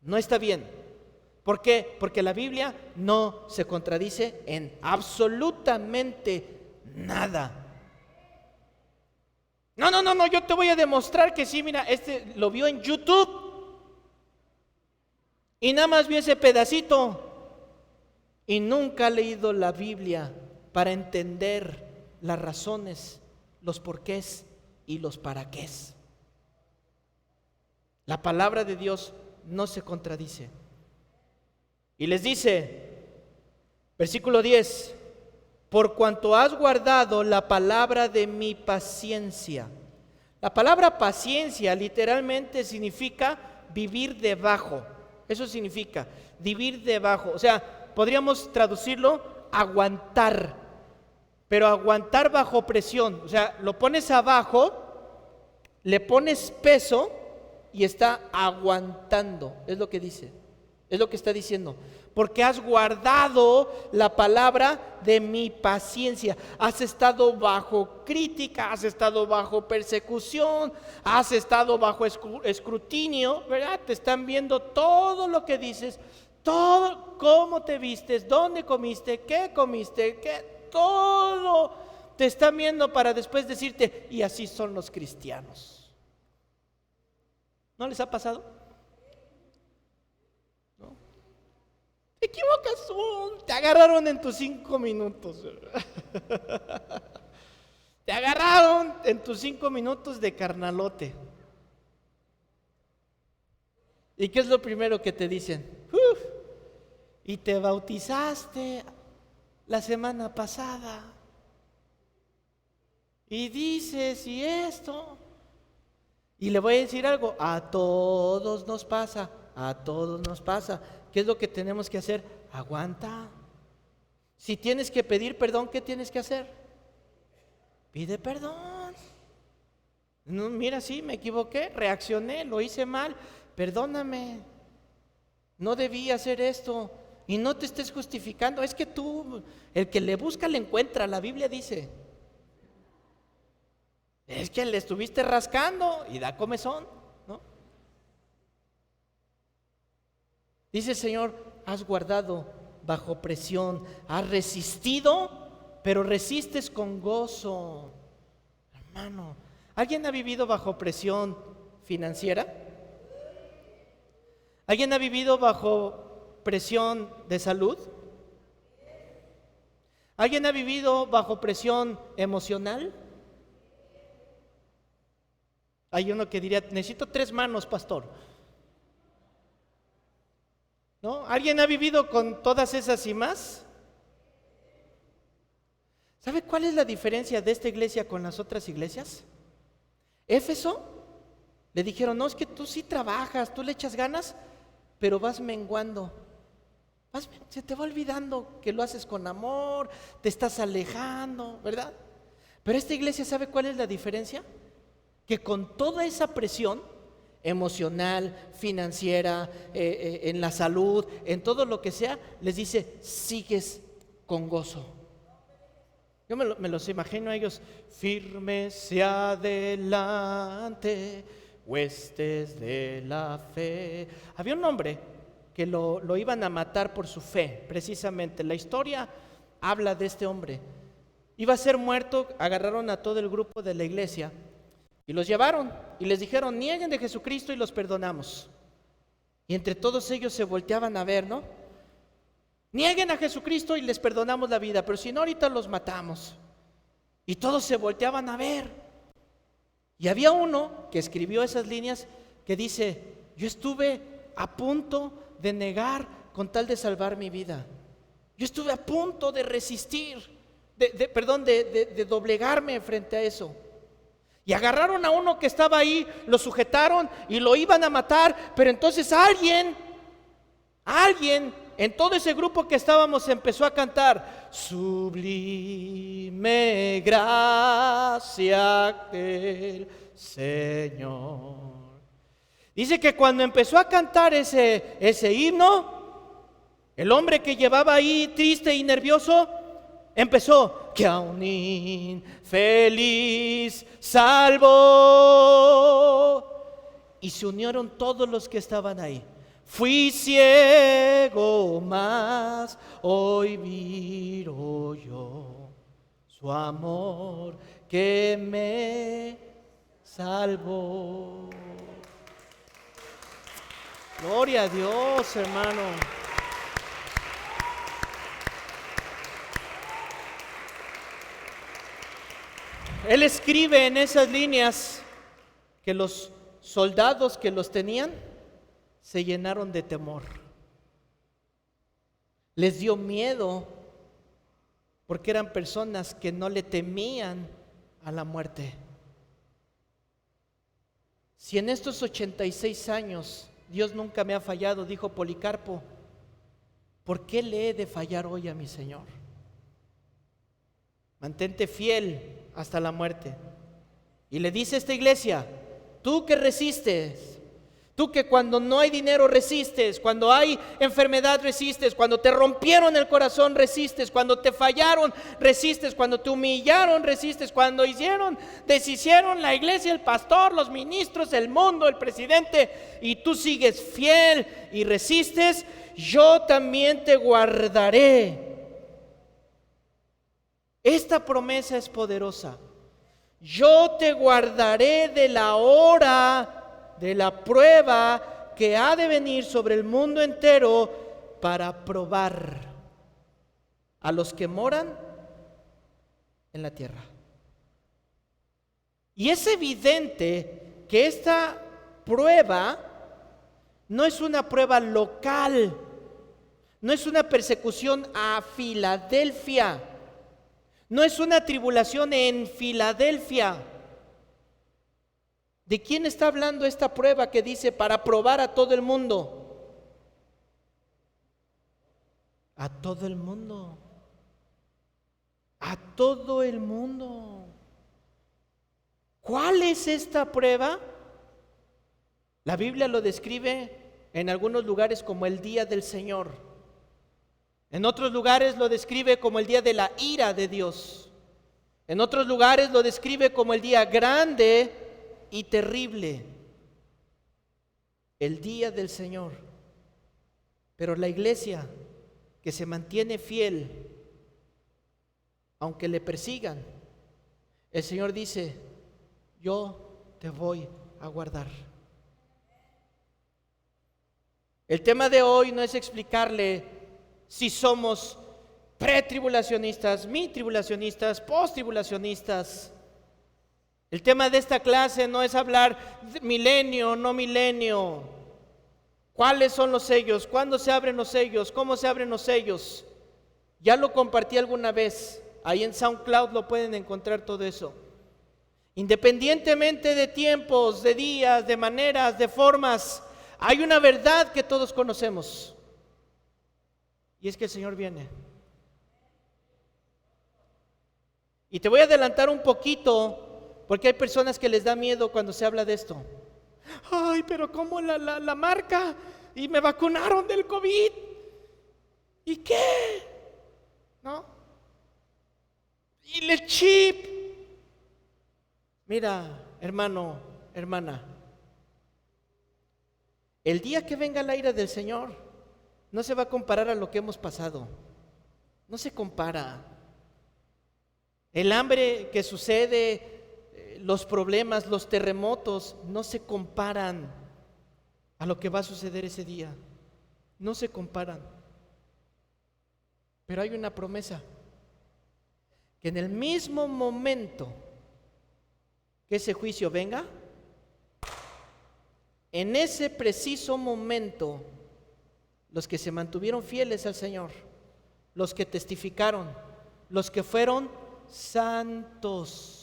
No está bien. ¿Por qué? Porque la Biblia no se contradice en absolutamente nada. No, no, no, no, yo te voy a demostrar que sí, mira, este lo vio en YouTube y nada más vio ese pedacito y nunca ha leído la Biblia para entender las razones, los porqués y los para qué. La palabra de Dios no se contradice. Y les dice, versículo 10, por cuanto has guardado la palabra de mi paciencia. La palabra paciencia literalmente significa vivir debajo. Eso significa vivir debajo. O sea, podríamos traducirlo aguantar, pero aguantar bajo presión. O sea, lo pones abajo, le pones peso y está aguantando. Es lo que dice, es lo que está diciendo. Porque has guardado la palabra de mi paciencia. Has estado bajo crítica, has estado bajo persecución, has estado bajo escrutinio, ¿verdad? Te están viendo todo lo que dices, todo, cómo te vistes, dónde comiste, qué, todo te están viendo para después decirte, y así son los cristianos. ¿No les ha pasado? Te equivocas, te agarraron en tus 5 minutos. Te agarraron en tus 5 minutos de carnalote. ¿Y qué es lo primero que te dicen? Y te bautizaste la semana pasada. Y dices, y esto. Y le voy a decir algo, a todos nos pasa, a todos nos pasa. ¿Qué es lo que tenemos que hacer? Aguanta. Si tienes que pedir perdón, ¿qué tienes que hacer? Pide perdón. No, mira, sí, me equivoqué, reaccioné, lo hice mal, perdóname. No debí hacer esto. Y no te estés justificando, es que tú, el que le busca le encuentra, la Biblia dice. Es que le estuviste rascando y da comezón, ¿no? Dice el Señor, has guardado bajo presión, has resistido, pero resistes con gozo. Hermano, ¿alguien ha vivido bajo presión financiera? ¿Alguien ha vivido bajo presión de salud? ¿Alguien ha vivido bajo presión emocional? Hay uno que diría, necesito 3 manos, pastor. ¿No? ¿Alguien ha vivido con todas esas y más? ¿Sabe cuál es la diferencia de esta iglesia con las otras iglesias? Éfeso, le dijeron, no, es que tú sí trabajas, tú le echas ganas, pero vas menguando. Se te va olvidando que lo haces con amor, te estás alejando, ¿verdad? Pero esta iglesia, ¿sabe cuál es la diferencia? Que con toda esa presión emocional, financiera, en la salud, en todo lo que sea, les dice, sigues con gozo. Yo me los imagino a ellos, firmes hacia adelante, huestes de la fe. Había un hombre que lo iban a matar por su fe, precisamente. La historia habla de este hombre. Iba a ser muerto, agarraron a todo el grupo de la iglesia y los llevaron y les dijeron, nieguen de Jesucristo y los perdonamos. Y entre todos ellos se volteaban a ver, ¿no? Nieguen a Jesucristo y les perdonamos la vida, pero si no, ahorita los matamos. Y todos se volteaban a ver. Y había uno que escribió esas líneas que dice, yo estuve a punto de negar con tal de salvar mi vida. Yo estuve a punto de resistir, de doblegarme frente a eso. Y agarraron a uno que estaba ahí, lo sujetaron y lo iban a matar, pero entonces alguien en todo ese grupo que estábamos empezó a cantar, sublime gracia del Señor. Dice que cuando empezó a cantar ese himno, el hombre que llevaba ahí triste y nervioso, empezó, que a un infeliz salvó. Y se unieron todos los que estaban ahí. Fui ciego, mas hoy miro yo su amor que me salvo. Gloria a Dios, hermano. Él escribe en esas líneas que los soldados que los tenían se llenaron de temor. Les dio miedo porque eran personas que no le temían a la muerte. Si en estos 86 años Dios nunca me ha fallado, dijo Policarpo, ¿por qué le he de fallar hoy a mi Señor? Mantente fiel hasta la muerte. Y le dice a esta iglesia, tú que resistes, tú que cuando no hay dinero resistes, cuando hay enfermedad resistes, cuando te rompieron el corazón resistes, cuando te fallaron resistes, cuando te humillaron resistes, cuando deshicieron la iglesia, el pastor, los ministros, el mundo, el presidente, y tú sigues fiel y resistes, yo también te guardaré. Esta promesa es poderosa. Yo te guardaré de la hora de la prueba que ha de venir sobre el mundo entero para probar a los que moran en la tierra. Y es evidente que esta prueba no es una prueba local, no es una persecución a Filadelfia, no es una tribulación en Filadelfia. ¿De quién está hablando esta prueba que dice para probar a todo el mundo? A todo el mundo. A todo el mundo. ¿Cuál es esta prueba? La Biblia lo describe en algunos lugares como el día del Señor. En otros lugares lo describe como el día de la ira de Dios. En otros lugares lo describe como el día grande y terrible, el día del Señor. Pero la iglesia que se mantiene fiel, aunque le persigan, el Señor dice, yo te voy a guardar. El tema de hoy no es explicarle si somos pretribulacionistas, mitribulacionistas, posttribulacionistas. El tema de esta clase no es hablar de milenio, no milenio. ¿Cuáles son los sellos? ¿Cuándo se abren los sellos? ¿Cómo se abren los sellos? Ya lo compartí alguna vez. Ahí en SoundCloud lo pueden encontrar todo eso. Independientemente de tiempos, de días, de maneras, de formas, hay una verdad que todos conocemos. Y es que el Señor viene. Y te voy a adelantar un poquito, porque hay personas que les da miedo cuando se habla de esto. Ay, pero ¿cómo la marca? Y me vacunaron del COVID. ¿Y qué? ¿No? Y el chip. Mira, hermano, hermana, el día que venga la ira del Señor, no se va a comparar a lo que hemos pasado. No se compara. El hambre que sucede, los problemas, los terremotos, no se comparan a lo que va a suceder ese día. No se comparan. Pero hay una promesa, que en el mismo momento que ese juicio venga, en ese preciso momento, los que se mantuvieron fieles al Señor, los que testificaron, los que fueron santos,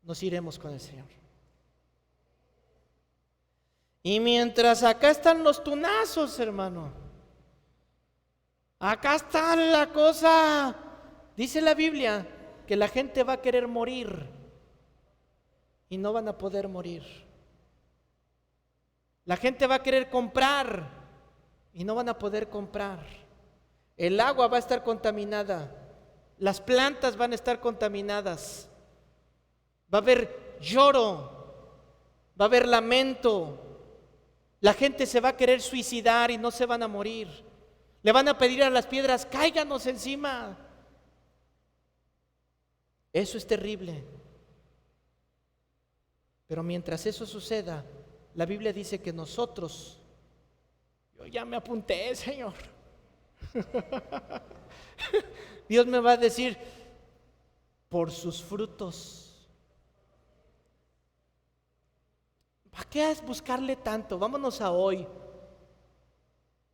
nos iremos con el Señor. Y mientras acá están los tunazos, hermano, acá está la cosa, dice la Biblia, que la gente va a querer morir y no van a poder morir. La gente va a querer comprar y no van a poder comprar. El agua va a estar contaminada. Las plantas van a estar contaminadas. Va a haber lloro. Va a haber lamento. La gente se va a querer suicidar y no se van a morir. Le van a pedir a las piedras, cáiganos encima. Eso es terrible. Pero mientras eso suceda, la Biblia dice que nosotros, yo ya me apunté, Señor. Dios me va a decir, por sus frutos. ¿Para qué es buscarle tanto? Vámonos a hoy,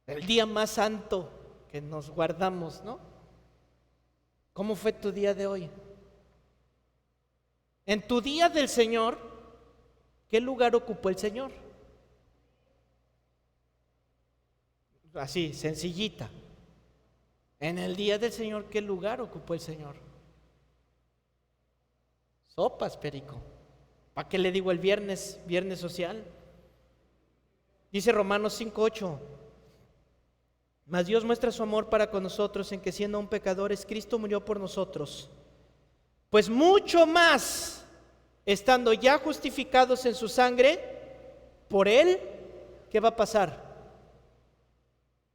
el día más santo que nos guardamos, ¿no? ¿Cómo fue tu día de hoy? En tu día del Señor, ¿qué lugar ocupó el Señor? Así, sencillita. En el día del Señor, ¿qué lugar ocupó el Señor? Sopas, perico. ¿Para qué le digo el viernes social? Dice Romanos 5:8. Mas Dios muestra su amor para con nosotros en que siendo aún pecadores, Cristo murió por nosotros. Pues mucho más, estando ya justificados en su sangre, por Él, ¿qué va a pasar?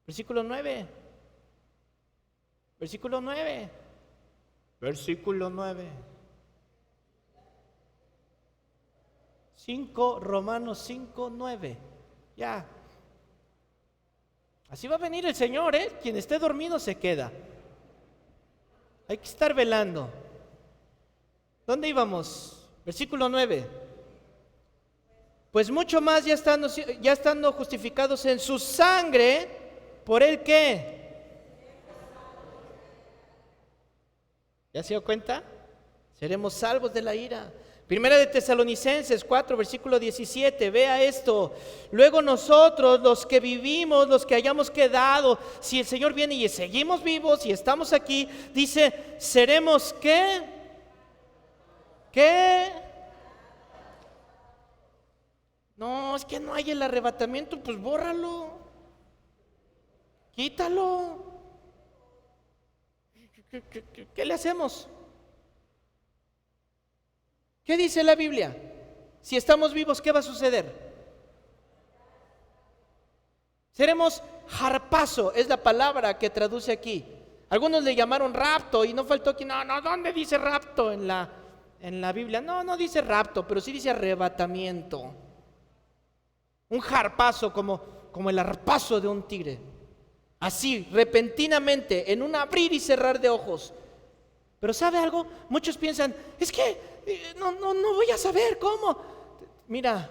Versículo 9. Versículo 9. Versículo 9. 5, Romanos 5:9. Ya. Así va a venir el Señor, ¿eh? Quien esté dormido se queda. Hay que estar velando. ¿Dónde íbamos? Versículo 9. Pues mucho más ya estando justificados en su sangre, ¿por Él qué? ¿Ya se dio cuenta? Seremos salvos de la ira. Primera de Tesalonicenses 4, versículo 17, vea esto. Luego nosotros, los que vivimos, los que hayamos quedado, si el Señor viene y seguimos vivos y estamos aquí, dice, seremos ¿qué? ¿Qué? No, es que no hay el arrebatamiento, pues bórralo. Quítalo. ¿Qué le hacemos? ¿Qué dice la Biblia? Si estamos vivos, ¿qué va a suceder? Seremos harpazo, es la palabra que traduce aquí. Algunos le llamaron rapto y no faltó aquí, no, ¿dónde dice rapto en la Biblia? No dice rapto, pero sí dice arrebatamiento. Un harpazo como el arpazo de un tigre. Así, repentinamente, en un abrir y cerrar de ojos. Pero ¿sabe algo? Muchos piensan, es que no voy a saber cómo. Mira.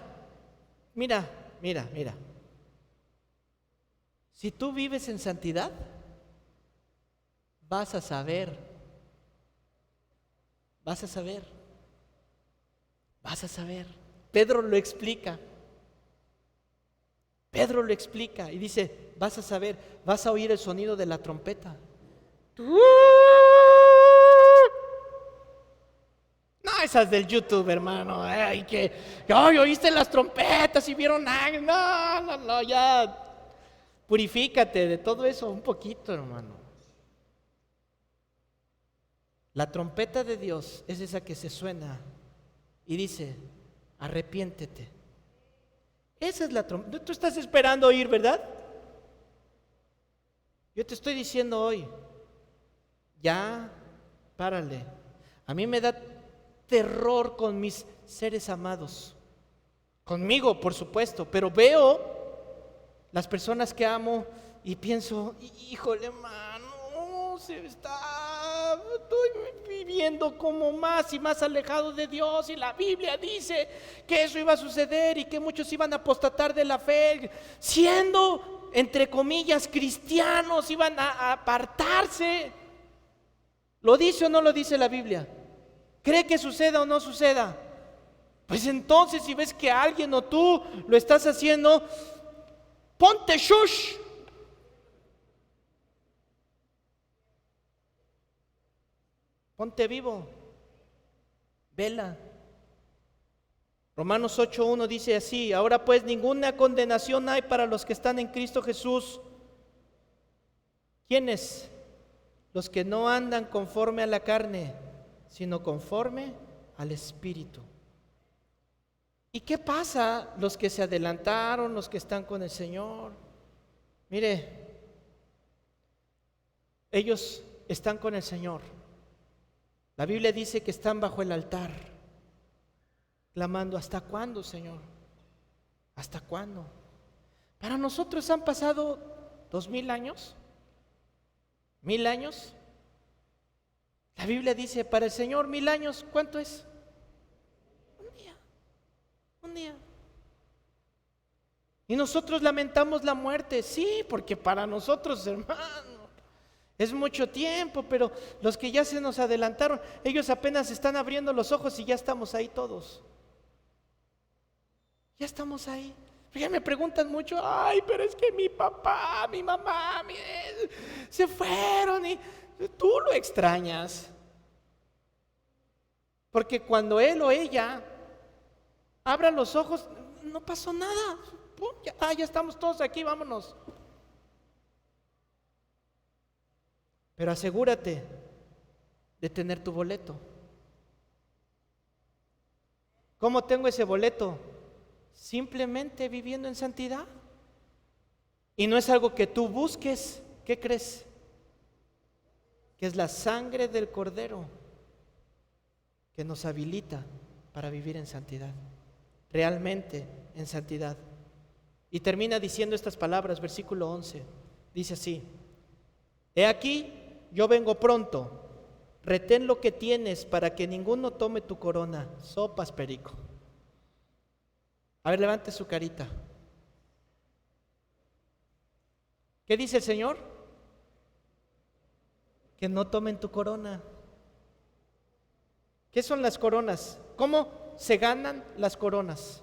Si tú vives en santidad, vas a saber. Pedro lo explica y dice, vas a saber, vas a oír el sonido de la trompeta. No, esas del YouTube, hermano. Ay, oíste las trompetas y vieron ángeles. No, ya. Purifícate de todo eso un poquito, hermano. La trompeta de Dios es esa que se suena y dice, arrepiéntete. Esa es la trompeta. Tú estás esperando oír, ¿verdad? Yo te estoy diciendo hoy, ya, párale. A mí me da terror con mis seres amados. Conmigo, por supuesto, pero veo las personas que amo y pienso, híjole, hermano, estoy viviendo como más y más alejado de Dios, y la Biblia dice que eso iba a suceder y que muchos iban a apostatar de la fe, siendo, entre comillas, cristianos, iban a apartarse. ¿Lo dice o no lo dice la Biblia? ¿Cree que suceda o no suceda? Pues entonces, si ves que alguien o tú lo estás haciendo, ponte shush. Ponte vivo. Vela. Romanos 8:1 dice así: ahora pues ninguna condenación hay para los que están en Cristo Jesús. ¿Quiénes? Los que no andan conforme a la carne, sino conforme al Espíritu. ¿Y qué pasa? Los que se adelantaron, los que están con el Señor. Mire, ellos están con el Señor. La Biblia dice que están bajo el altar. clamando: ¿hasta cuándo, Señor? ¿Hasta cuándo? Para nosotros han pasado 2000 años, 1000 años. La Biblia dice: para el Señor 1000 años, ¿cuánto es? Un día, un día. Y nosotros lamentamos la muerte, sí, porque para nosotros, hermano, es mucho tiempo, pero los que ya se nos adelantaron, ellos apenas están abriendo los ojos y ya estamos ahí todos. Ya estamos ahí. Ya me preguntan mucho: ay, pero es que mi papá, mi mamá, se fueron y tú lo extrañas. Porque cuando él o ella abra los ojos, no pasó nada. Pum, ya estamos todos aquí, vámonos. Pero asegúrate de tener tu boleto. ¿Cómo tengo ese boleto? Simplemente viviendo en santidad. Y no es algo que tú busques. ¿Qué crees? Que es la sangre del Cordero que nos habilita para vivir en santidad, realmente en santidad. Y termina diciendo estas palabras, versículo 11, dice así: he aquí, yo vengo pronto, retén lo que tienes para que ninguno tome tu corona. Sopas, perico. A ver, levante su carita. ¿Qué dice el Señor? Que no tomen tu corona. ¿Qué son las coronas? ¿Cómo se ganan las coronas?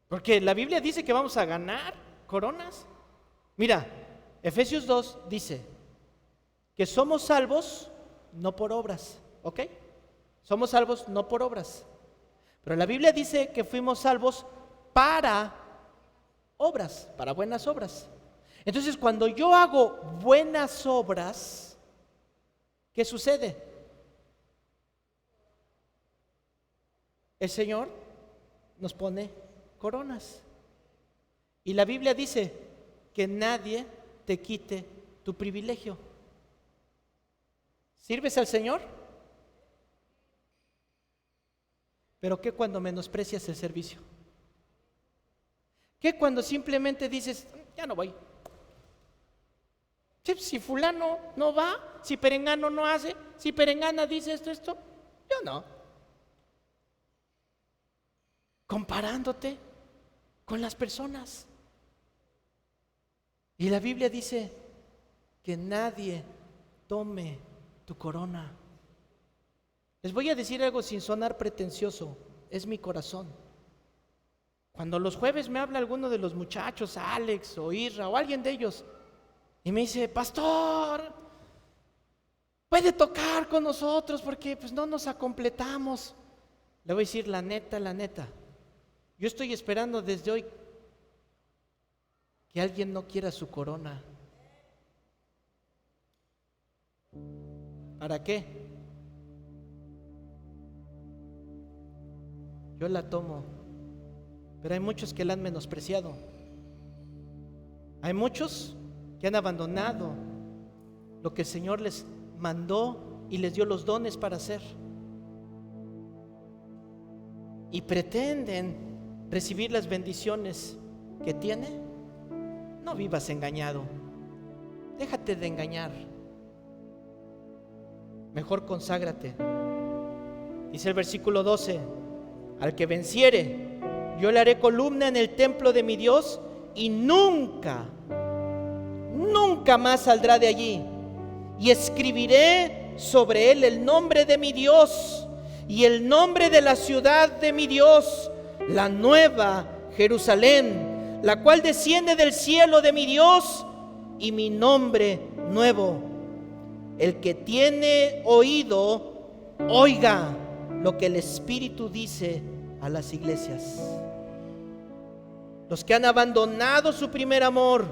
Porque la Biblia dice que vamos a ganar coronas. Mira, Efesios 2 dice que somos salvos no por obras, ¿ok? Somos salvos no por obras. Pero la Biblia dice que fuimos salvos para obras, para buenas obras. Entonces, cuando yo hago buenas obras, ¿qué sucede? El Señor nos pone coronas. Y la Biblia dice que nadie te quite tu privilegio. ¿Sirves al Señor? Pero ¿qué cuando menosprecias el servicio? ¿Qué cuando simplemente dices: ya no voy? Si fulano no va, si perengano no hace, si perengana dice esto, yo no. Comparándote con las personas. Y la Biblia dice que nadie tome tu corona. Les voy a decir algo sin sonar pretencioso, es mi corazón. Cuando los jueves me habla alguno de los muchachos, Alex o Isra o alguien de ellos, y me dice: pastor, puede tocar con nosotros porque pues no nos acompletamos. Le voy a decir la neta, yo estoy esperando desde hoy que alguien no quiera su corona. ¿Para qué? Yo la tomo, pero hay muchos que la han menospreciado. Hay muchos que han abandonado lo que el Señor les mandó y les dio los dones para hacer. Y pretenden recibir las bendiciones que tiene. No vivas engañado. Déjate de engañar. Mejor conságrate. Dice el versículo 12: al que venciere, yo le haré columna en el templo de mi Dios y nunca más saldrá de allí. Y escribiré sobre él el nombre de mi Dios y el nombre de la ciudad de mi Dios, la nueva Jerusalén, la cual desciende del cielo de mi Dios, y mi nombre nuevo. El que tiene oído, oiga lo que el Espíritu dice a las iglesias. Los que han abandonado su primer amor,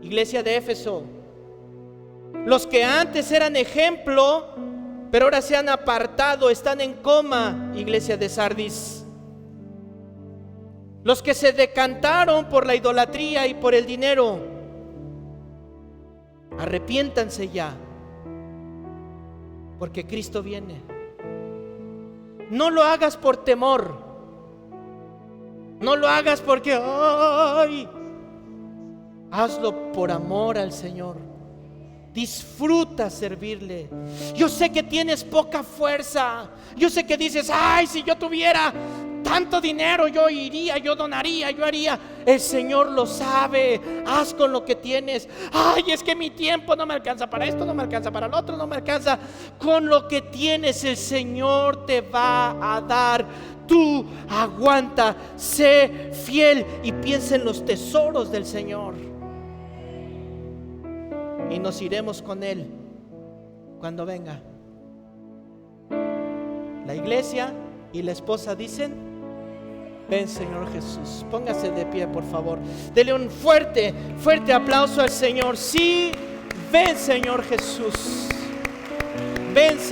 iglesia de Éfeso. Los que antes eran ejemplo, pero ahora se han apartado, están en coma, iglesia de Sardis. Los que se decantaron por la idolatría y por el dinero, arrepiéntanse ya. porque Cristo viene. No lo hagas por temor, no lo hagas porque ¡ay! Hazlo por amor al Señor. Disfruta servirle. Yo sé que tienes poca fuerza. Yo sé que dices, ay, si yo tuviera tanto dinero, yo iría, yo donaría, yo haría. El Señor lo sabe. Haz con lo que tienes. Ay, es que mi tiempo no me alcanza para esto, no me alcanza para lo otro, no me alcanza. Con lo que tienes el Señor te va a dar. Tú aguanta, sé fiel y piensa en los tesoros del Señor. Y nos iremos con Él cuando venga. La iglesia y la esposa dicen: ven, Señor Jesús. Póngase de pie, por favor. Dele un fuerte, fuerte aplauso al Señor. Sí, ven, Señor Jesús. Ven, Señor.